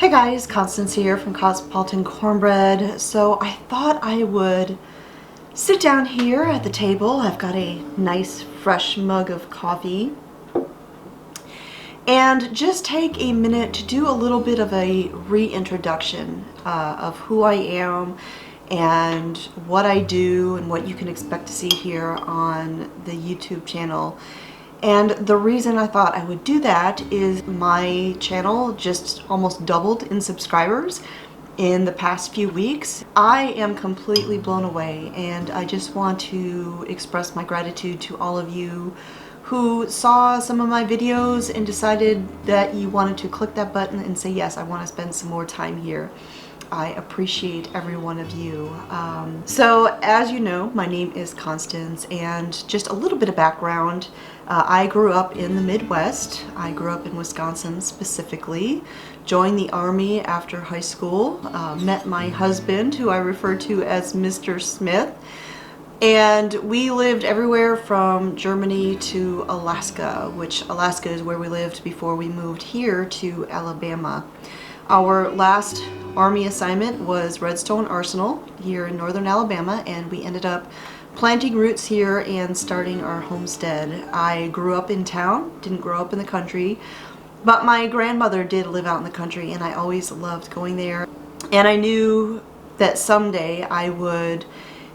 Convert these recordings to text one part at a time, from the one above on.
Hey guys, Constance here from Cosmopolitan Cornbread. So I thought I would sit down here at the table. I've got a nice fresh mug of coffee and just take a minute to do a little bit of a reintroduction of who I am and what I do and what you can expect to see here on the YouTube channel. And the reason I thought I would do that is my channel just almost doubled in subscribers in the past few weeks. I am completely blown away, and I just want to express my gratitude to all of you who saw some of my videos and decided that you wanted to click that button and say, yes, I want to spend some more time here. I appreciate every one of you. So as you know, my name is Constance, and just a little bit of background. I grew up in the Midwest. I grew up in Wisconsin specifically, joined the Army after high school, met my husband, who I refer to as Mr. Smith, and we lived everywhere from Germany to Alaska, which Alaska is where we lived before we moved here to Alabama. Our last Army assignment was Redstone Arsenal here in northern Alabama, and we ended up planting roots here and starting our homestead. I grew up in town, didn't grow up in the country, but my grandmother did live out in the country, and I always loved going there. And I knew that someday I would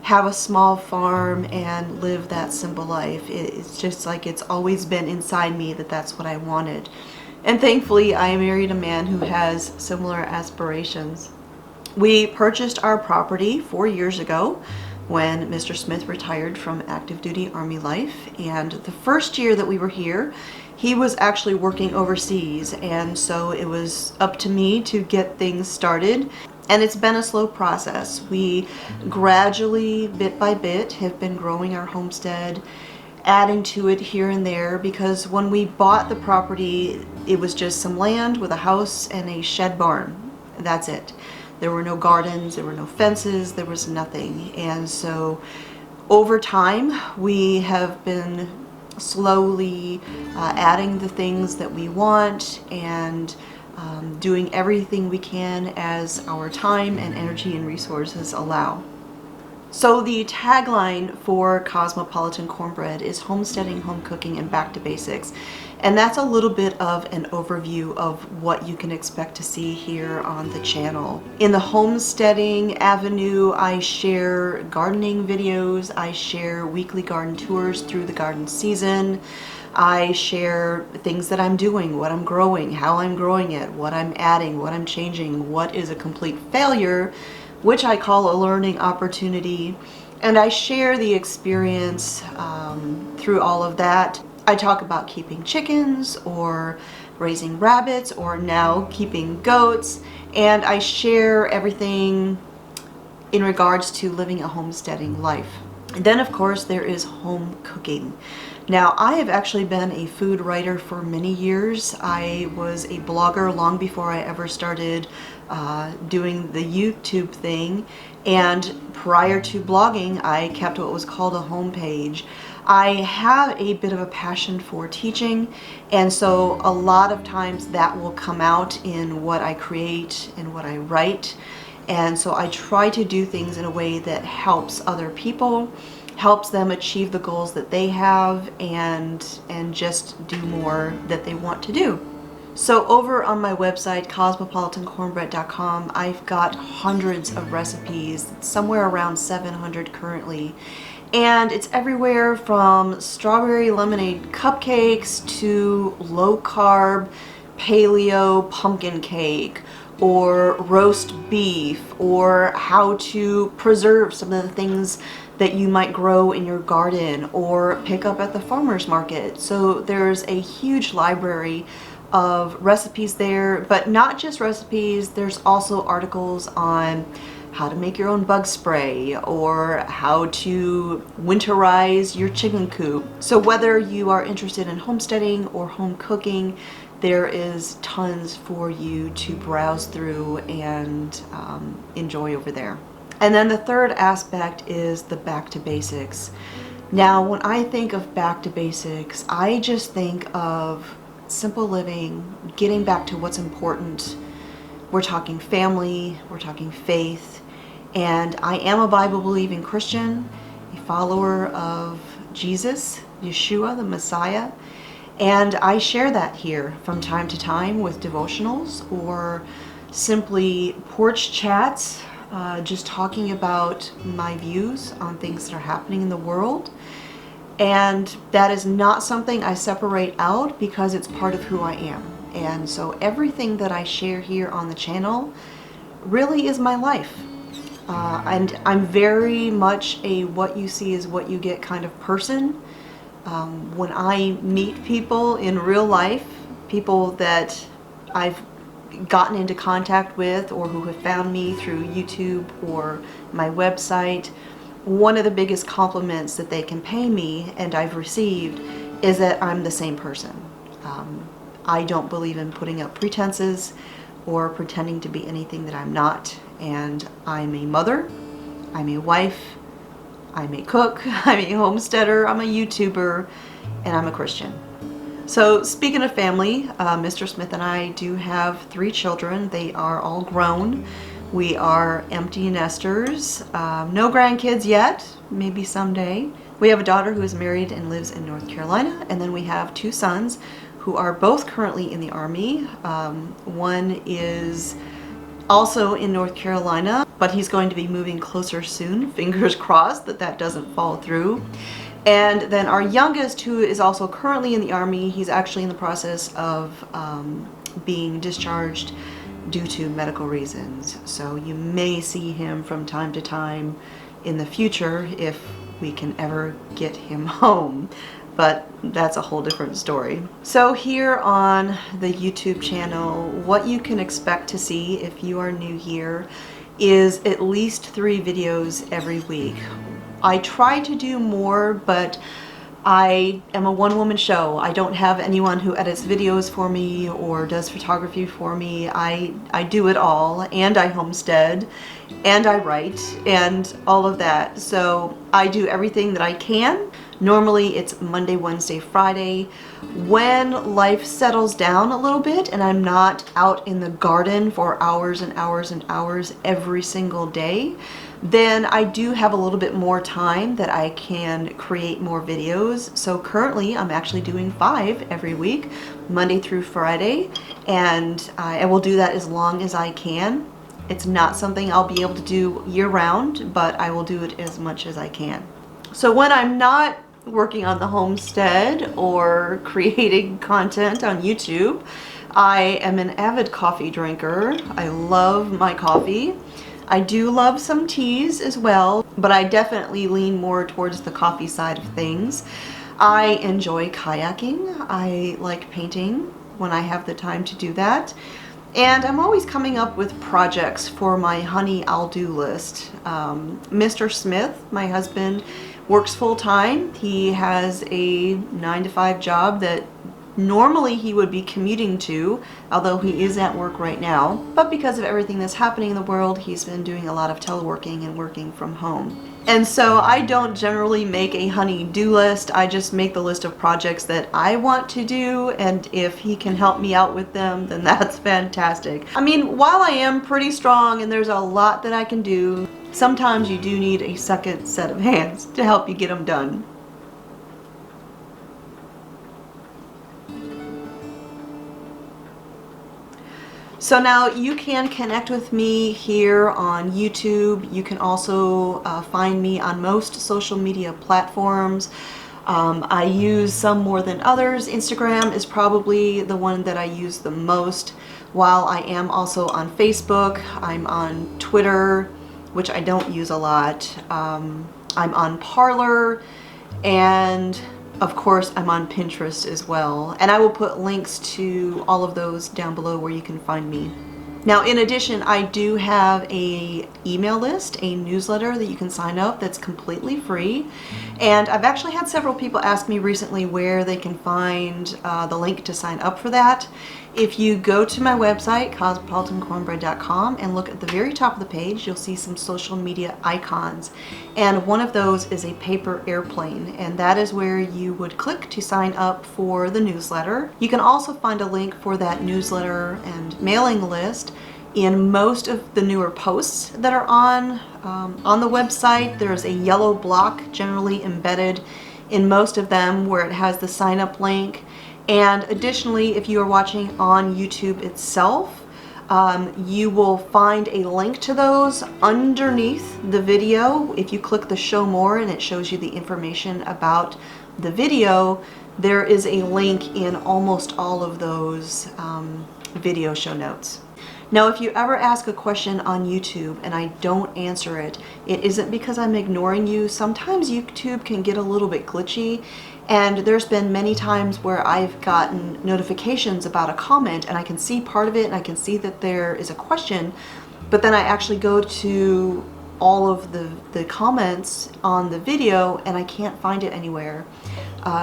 have a small farm and live that simple life. It's just like it's always been inside me that that's what I wanted. And thankfully, I married a man who has similar aspirations. We purchased our property 4 years ago when Mr. Smith retired from active duty Army life, and the first year that we were here, he was actually working overseas, and so it was up to me to get things started. And it's been a slow process. We gradually, bit by bit, have been growing our homestead, adding to it here and there, because when we bought the property, it was just some land with a house and a shed barn. That's it. There were no gardens, there were no fences, there was nothing. And so over time, we have been slowly adding the things that we want and doing everything we can as our time and energy and resources allow. So the tagline for Cosmopolitan Cornbread is homesteading, home cooking, and back to basics. And that's a little bit of an overview of what you can expect to see here on the channel. In the homesteading avenue, I share gardening videos, I share weekly garden tours through the garden season, I share things that I'm doing, what I'm growing, how I'm growing it, what I'm adding, what I'm changing, what is a complete failure, which I call a learning opportunity, and I share the experience through all of that. I talk about keeping chickens or raising rabbits or now keeping goats, and I share everything in regards to living a homesteading life. And then of course there is home cooking. Now, I have actually been a food writer for many years. I was a blogger long before I ever started doing the YouTube thing, and prior to blogging, I kept what was called a homepage. I have a bit of a passion for teaching, and so a lot of times that will come out in what I create and what I write, and so I try to do things in a way that helps other people, helps them achieve the goals that they have, and just do more that they want to do. So over on my website, cosmopolitancornbread.com, I've got hundreds of recipes, somewhere around 700 currently. And it's everywhere from strawberry lemonade cupcakes to low carb paleo pumpkin cake, or roast beef, or how to preserve some of the things that you might grow in your garden or pick up at the farmer's market. So there's a huge library of recipes there, but not just recipes, there's also articles on how to make your own bug spray or how to winterize your chicken coop. So whether you are interested in homesteading or home cooking, there is tons for you to browse through and enjoy over there. And then the third aspect is the back to basics. Now, when I think of back to basics, I just think of simple living, getting back to what's important, We're talking family, we're talking faith, and I am a Bible-believing Christian, a follower of Jesus, Yeshua, the Messiah, and I share that here from time to time with devotionals or simply porch chats, just talking about my views on things that are happening in the world. And that is not something I separate out because it's part of who I am. And so everything that I share here on the channel really is my life. And I'm very much a what you see is what you get kind of person. When I meet people in real life, people that I've gotten into contact with or who have found me through YouTube or my website, one of the biggest compliments that they can pay me, and I've received, is that I'm the same person. I don't believe in putting up pretenses or pretending to be anything that I'm not. And I'm a mother, I'm a wife, I'm a cook, I'm a homesteader, I'm a YouTuber, and I'm a Christian. So speaking of family, Mr. Smith and I do have 3 children. They are all grown. We are empty nesters. No grandkids yet, maybe someday. We have a daughter who is married and lives in North Carolina, and then we have 2 sons who are both currently in the Army. One is also in North Carolina, but he's going to be moving closer soon. Fingers crossed that that doesn't fall through. And then our youngest, who is also currently in the Army, he's actually in the process of being discharged due to medical reasons. So you may see him from time to time in the future if we can ever get him home. But that's a whole different story. So here on the YouTube channel, what you can expect to see if you are new here is at least 3 videos every week. I try to do more, but I am a one-woman show. I don't have anyone who edits videos for me or does photography for me. I do it all, and I homestead, and I write, and all of that. So I do everything that I can. Normally it's Monday, Wednesday, Friday. When life settles down a little bit and I'm not out in the garden for hours and hours and hours every single day, then I do have a little bit more time that I can create more videos. So currently I'm actually doing 5 every week, Monday through Friday, and I will do that as long as I can. It's not something I'll be able to do year round, but I will do it as much as I can. So when I'm not working on the homestead or creating content on YouTube, I am an avid coffee drinker. I love my coffee. I do love some teas as well, but I definitely lean more towards the coffee side of things. I enjoy kayaking. I like painting when I have the time to do that. And I'm always coming up with projects for my honey I'll do list. Mr. Smith, my husband, works full-time. He has a 9-to-5 job that normally he would be commuting to, although he is at work right now. But because of everything that's happening in the world, he's been doing a lot of teleworking and working from home. And so I don't generally make a honey-do list. I just make the list of projects that I want to do, and if he can help me out with them, then that's fantastic. I mean, while I am pretty strong and there's a lot that I can do, sometimes you do need a second set of hands to help you get them done. So now you can connect with me here on YouTube. You can also find me on most social media platforms. I use some more than others. Instagram is probably the one that I use the most, while I am also on Facebook. I'm on Twitter, which I don't use a lot. I'm on Parler, and of course I'm on Pinterest as well. And I will put links to all of those down below where you can find me. Now, in addition, I do have a email list, a newsletter that you can sign up that's completely free. And I've actually had several people ask me recently where they can find the link to sign up for that. If you go to my website, cosmopolitancornbread.com, and look at the very top of the page, you'll see some social media icons. And one of those is a paper airplane, and that is where you would click to sign up for the newsletter. You can also find a link for that newsletter and mailing list In most of the newer posts that are on the website, there's a yellow block generally embedded in most of them where it has the sign up link. And additionally, if you are watching on YouTube itself, you will find a link to those underneath the video. If you click the show more and it shows you the information about the video, there is a link in almost all of those video show notes. Now, if you ever ask a question on YouTube and I don't answer it, it isn't because I'm ignoring you. Sometimes YouTube can get a little bit glitchy, and there's been many times where I've gotten notifications about a comment and I can see part of it and I can see that there is a question, but then I actually go to all of the comments on the video and I can't find it anywhere.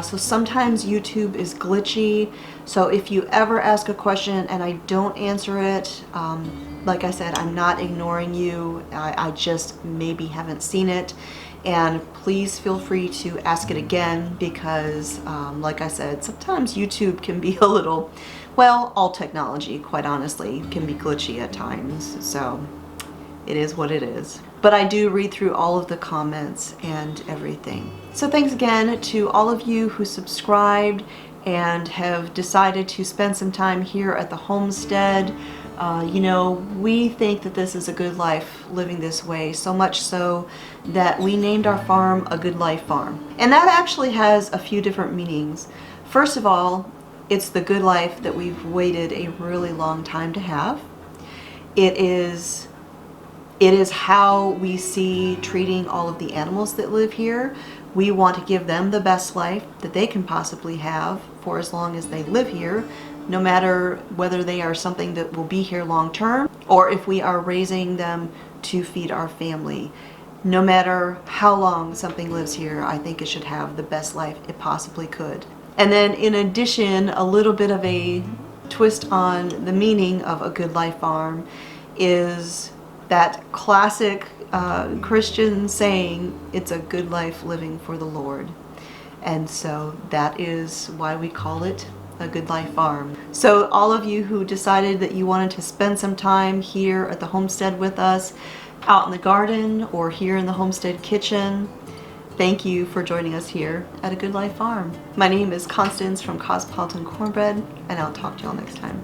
So sometimes YouTube is glitchy. So if you ever ask a question and I don't answer it, like I said, I'm not ignoring you. I just maybe haven't seen it. And please feel free to ask it again because, like I said, sometimes YouTube can be a little, well, all technology, quite honestly, can be glitchy at times. So it is what it is. But I do read through all of the comments and everything. So thanks again to all of you who subscribed and have decided to spend some time here at the homestead. You know, we think that this is a good life living this way, so much so that we named our farm a Good Life Farm. And that actually has a few different meanings. First of all, it's the good life that we've waited a really long time to have. It is how we see treating all of the animals that live here. We want to give them the best life that they can possibly have for as long as they live here, no matter whether they are something that will be here long term or if we are raising them to feed our family. No matter how long something lives here, I think it should have the best life it possibly could. And then in addition, a little bit of a twist on the meaning of a Good Life Farm is that classic Christian saying, it's a good life living for the Lord. And so that is why we call it a Good Life Farm. So all of you who decided that you wanted to spend some time here at the homestead with us, out in the garden or here in the homestead kitchen, thank you for joining us here at a Good Life Farm. My name is Constance from Cosmopolitan Cornbread, and I'll talk to y'all next time.